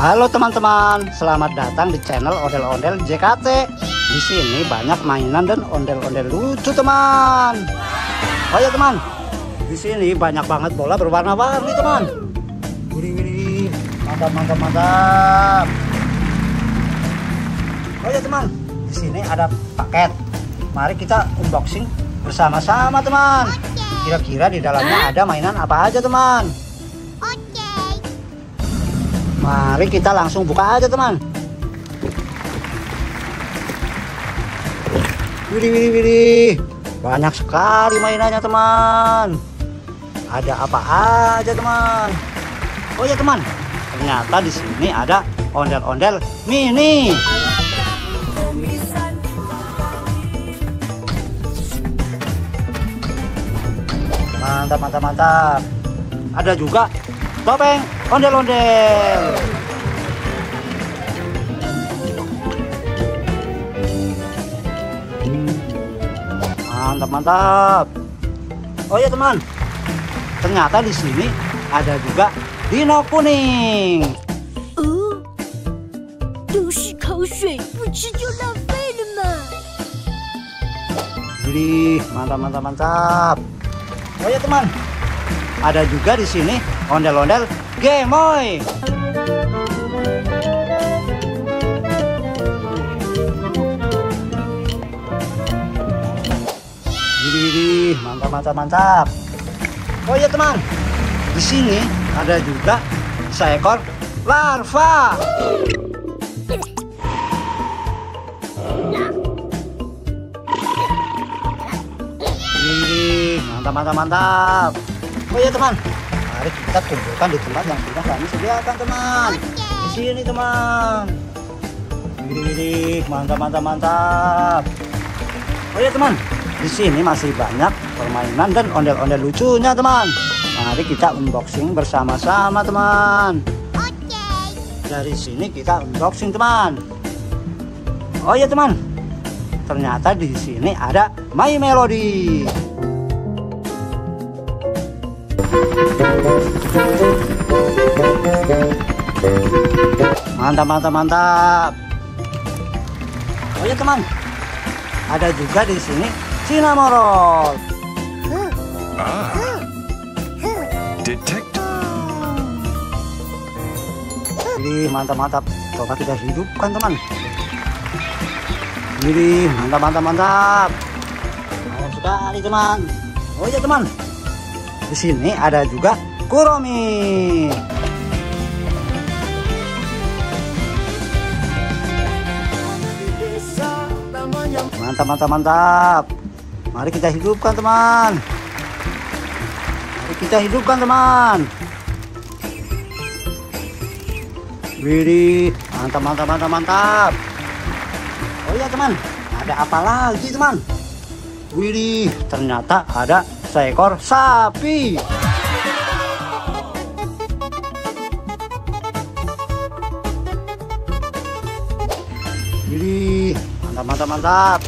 Halo teman-teman, selamat datang di channel Ondel-Ondel JKT. Di sini banyak mainan dan ondel-ondel lucu, teman. Oh ya teman, di sini banyak banget bola berwarna-warni, teman. Wih, mantap. Oh ya teman, di sini ada paket. Mari kita unboxing bersama-sama, teman. Kira-kira di dalamnya ada mainan apa aja, teman? Mari kita langsung buka aja, teman. Widih. Banyak sekali mainannya, teman. Ada apa aja, teman? Oh ya, teman. Ternyata di sini ada ondel-ondel mini. Mantap. Ada juga topeng ondel-ondel. Mantap. Oh ya teman, ternyata di sini ada juga dino kuning. Wih, mantap. Oh ya teman, ada juga di sini ondel-ondel Gemoy. Widih, mantap. Oh ya teman, di sini ada juga seekor larva. Widih, mantap. Oh ya teman, mari kita kumpulkan di tempat yang sudah kami sediakan, teman. Di sini, teman. Widih, mantap. Oh ya teman, di sini masih banyak permainan dan ondel-ondel lucunya, teman. Mari kita unboxing bersama-sama, teman. Dari sini kita unboxing, teman. Oh ya teman, ternyata di sini ada My Melody. Mantap. Oh ya teman, ada juga di sini Cinnamoroll. Detect. Widih, mantap. Coba kita hidupkan, teman. Widih, mantap. Mantap sekali, teman. Oh ya teman, di sini ada juga Kuromi. Mantap. Mari kita hidupkan, teman. Widih, mantap. Oh ya teman, ada apa lagi, teman? Widih, ternyata ada seekor sapi. Widih, mantap.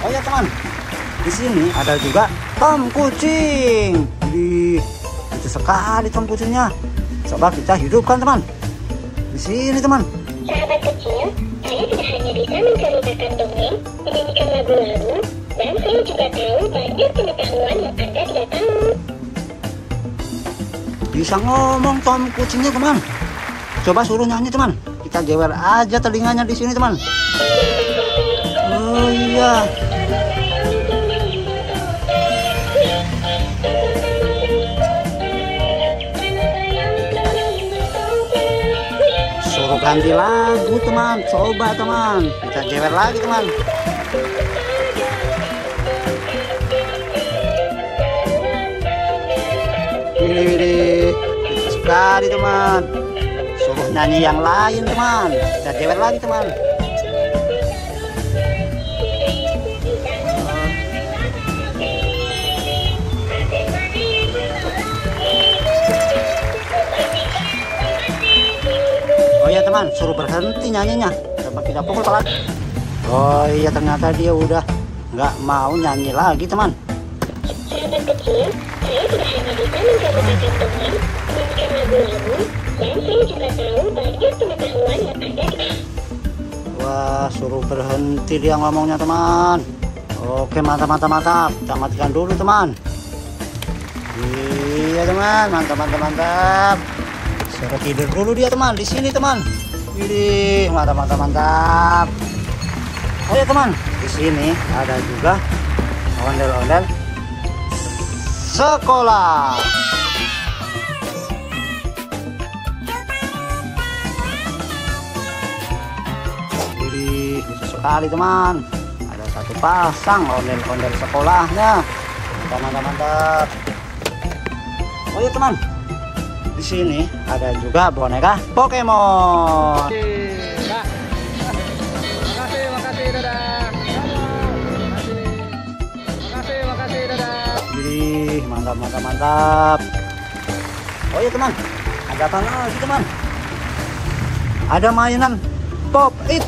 Oh ya teman, di sini ada juga Tom kucing. Widih, lucu sekali Tom kucingnya. Coba kita hidupkan, teman. Di sini, teman. Sahabat kecil, saya tidak hanya bisa menceritakan dongeng, menyanyikan lagu-lagu, dan saya juga tahu banyak pengetahuan yang Anda tidak tahu. Bisa ngomong Tom kucingnya, teman. Coba suruh nyanyi, teman. Kita jewer aja telinganya di sini, teman. Oh iya. Suruh ganti lagu, teman. Coba, teman. Kita jewer lagi, teman. Widih, sekali, teman. Suruh nyanyi yang lain, teman. Kita jewer lagi, teman. Oh iya teman, suruh berhenti nyanyinya. Coba kita pukul lagi. Oh iya, ternyata dia udah nggak mau nyanyi lagi, teman. Sahabat kecil, saya tidak hanya bisa menceritakan dongeng, menyanyikan lagu-lagu, Dan saya juga tahu banyak pengetahuan yang ada di Wah, suruh berhenti dia ngomongnya teman. Oke, mantap mantap mantap. Kita matikan dulu teman. Iya teman, mantap mantap mantap. Suruh tidur dulu dia teman di sini teman. Widih, mantap mantap mantap. Oh ya teman, di sini ada juga ondel-ondel sekolah. Widih, lucu sekali teman. Ada satu pasang ondel-ondel sekolahnya. Mantap mantap mantap. Oh ya teman, di sini ada juga boneka Pokemon. Makasih, dadah. Makasih, dadah. Widih, mantap mantap mantap. Oh ya teman, ada apa lagi teman? Ada mainan Pop It.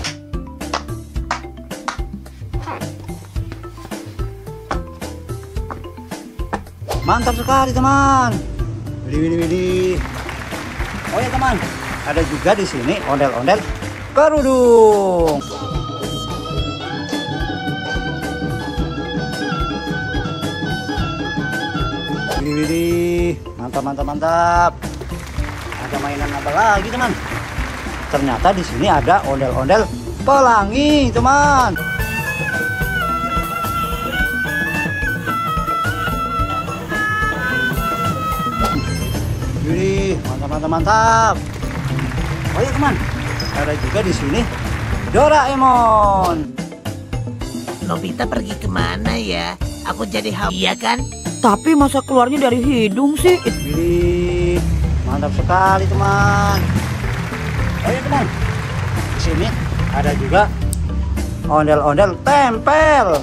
Mantap sekali teman. Widih, widih, widih. Oh ya teman, ada juga di sini ondel-ondel kerudung. Widih, widih. Mantap, mantap, mantap. Ada mainan apa lagi teman? Ternyata di sini ada ondel-ondel pelangi teman. Widih, mantap mantap mantap. Oh ya teman, ada juga di sini Doraemon. Nobita pergi kemana ya? Aku jadi iya kan? Tapi masa keluarnya dari hidung sih? Widih, mantap sekali teman. Oh ya teman, di sini ada juga ondel-ondel tempel.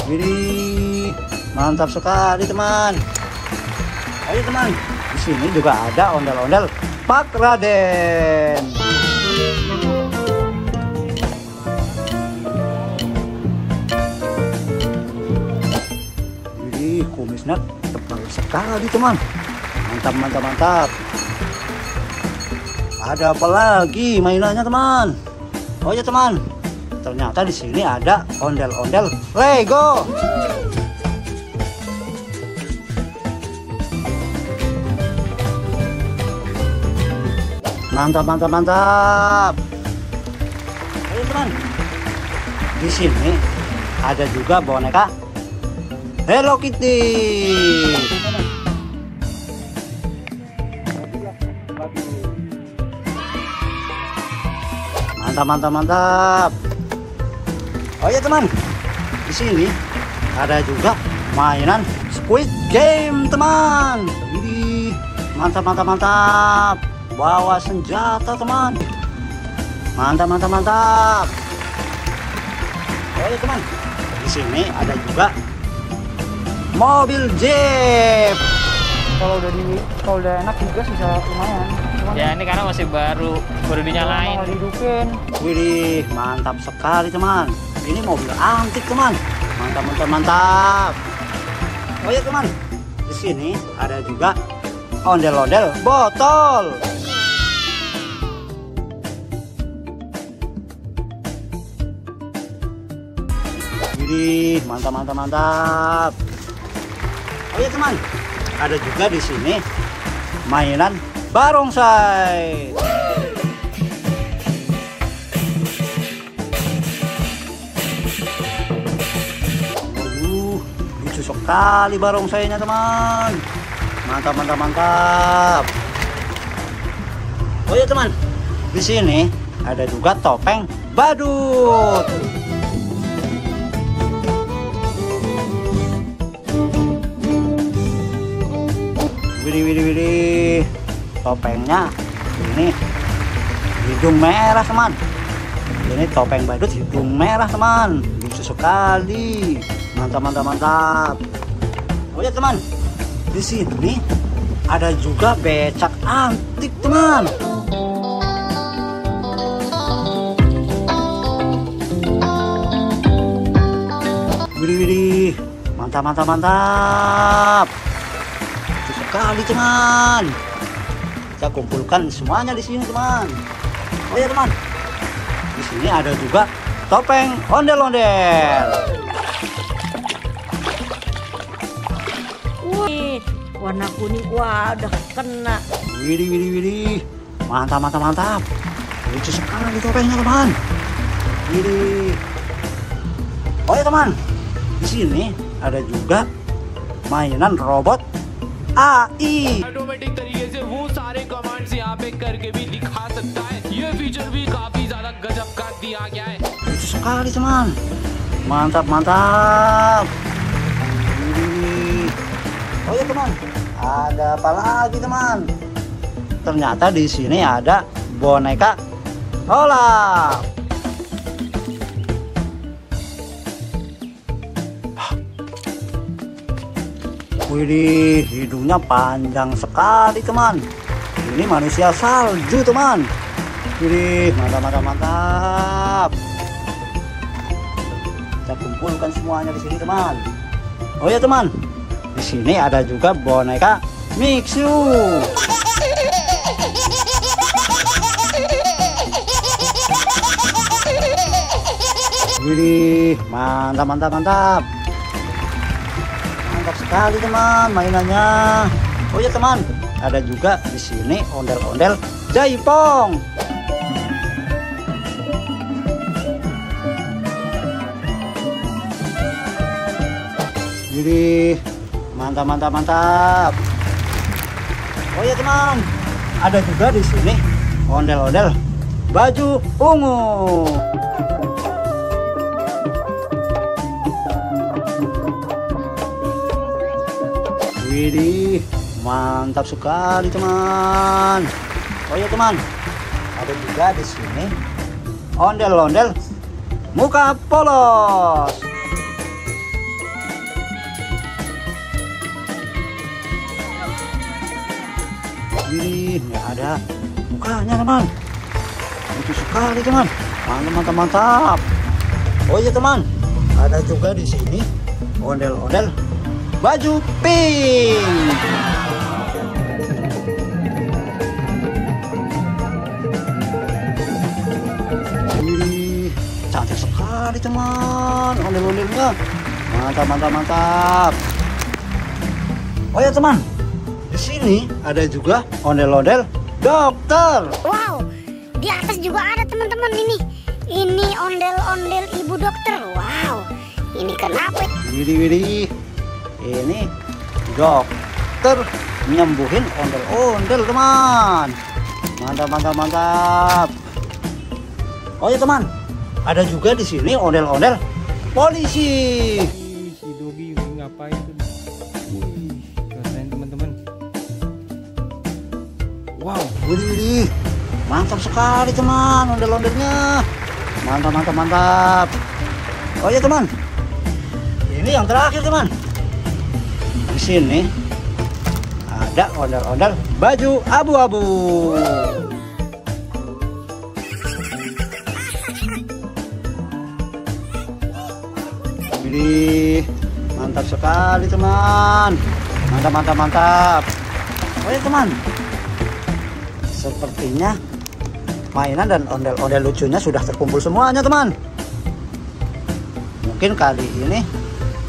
Widih, mantap sekali teman. Oh ya teman, di sini juga ada ondel-ondel Pak Raden. Widih, kumisnya tebal sekali teman. Mantap mantap mantap. Ada apa lagi mainannya teman? Oh ya teman, ternyata di sini ada ondel-ondel Lego. Mantap mantap mantap. Ayo teman, di sini ada juga boneka Hello Kitty. Mantap mantap mantap. Oh ya teman, di sini ada juga mainan Squid Game teman. Widih, mantap mantap mantap. Bawa senjata teman. Mantap mantap mantap. Oh ya teman, di sini ada juga mobil Jeep. Kalau udah enak juga bisa lumayan. Cuman Ya ini karena masih baru dinyalain. mau dihidupin. Widih, mantap sekali teman. Ini mobil antik teman. Mantap mantap mantap. Oh ya teman, di sini ada juga ondel-ondel botol. Widih, mantap mantap mantap. Oh ya teman, ada juga di sini mainan barongsai. Lucu sekali barongsainya teman. Mantap mantap mantap. Oh ya teman, di sini ada juga topeng badut. Widih, widih, widih. Topengnya ini hidung merah teman. Ini topeng badut hidung merah teman. Lucu sekali. Mantap mantap mantap. Oh ya teman, di sini ada juga becak antik teman. Widih, widih. Mantap, mantap, mantap. Lucu sekali teman. Kita kumpulkan semuanya di sini teman. Oh ya teman, di sini ada juga topeng ondel-ondel. Wih, warna kuning. Wah, udah kena. Widih, widih, widih. Mantap, mantap, mantap. Lucu sekali topengnya teman. Widih. Oh ya teman, di sini ada juga mainan robot AI. Automatic तरीके से वो सारे कमांड्स यहाँ पे करके भी दिखा सकता है। ये फीचर भी काफी ज्यादा गजब का दिया गया है। Lucu sekali teman. Mantap, mantap. Widih. Oh ya teman, ada apa lagi teman? Ternyata di sini ada boneka Olaf. Widih, hidungnya panjang sekali teman. Ini manusia salju teman. Widih, mantap, mantap, mantap. Kita kumpulkan semuanya di sini teman. Oh ya teman, di sini ada juga boneka Mixu. Widih, mantap, mantap, mantap. Mantap sekali teman mainannya. Oh ya teman, ada juga di sini ondel-ondel jaipong. Jadi mantap, mantap, mantap. Oh ya teman, ada juga di sini ondel-ondel baju ungu. Widih, mantap sekali teman. Oh ya teman, ada juga di sini ondel-ondel muka polos. Widih, nggak ada mukanya teman. Lucu sekali teman. Mantap, mantap, mantap. Oh ya teman, ada juga di sini ondel-ondel baju pink. Wih, cantik sekali teman ondel-ondelnya. Mantap, mantap, mantap. Oh ya teman, di sini ada juga ondel-ondel dokter. Wow, di atas juga ada teman-teman ini. Ini ondel-ondel ibu dokter. Wow, ini kenapa? Widih, widih. Ini dokter nyembuhin ondel-ondel teman. Mantap, mantap, mantap. Oh ya teman, ada juga di sini ondel-ondel polisi. Si Dogi ngapain tuh? Wih, keren teman-teman. Wow, Widih, mantap sekali teman ondel-ondelnya. Mantap, mantap, mantap. Oh ya teman, ini yang terakhir teman. Di sini ada ondel-ondel baju abu-abu. Widih, mantap sekali teman. Mantap, mantap, mantap. Oh ya teman, sepertinya mainan dan ondel-ondel lucunya sudah terkumpul semuanya teman. Mungkin kali ini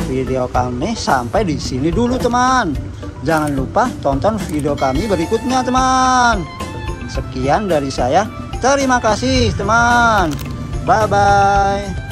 video kami sampai di sini dulu teman. Jangan lupa tonton video kami berikutnya teman. Sekian dari saya. Terima kasih teman. Bye bye.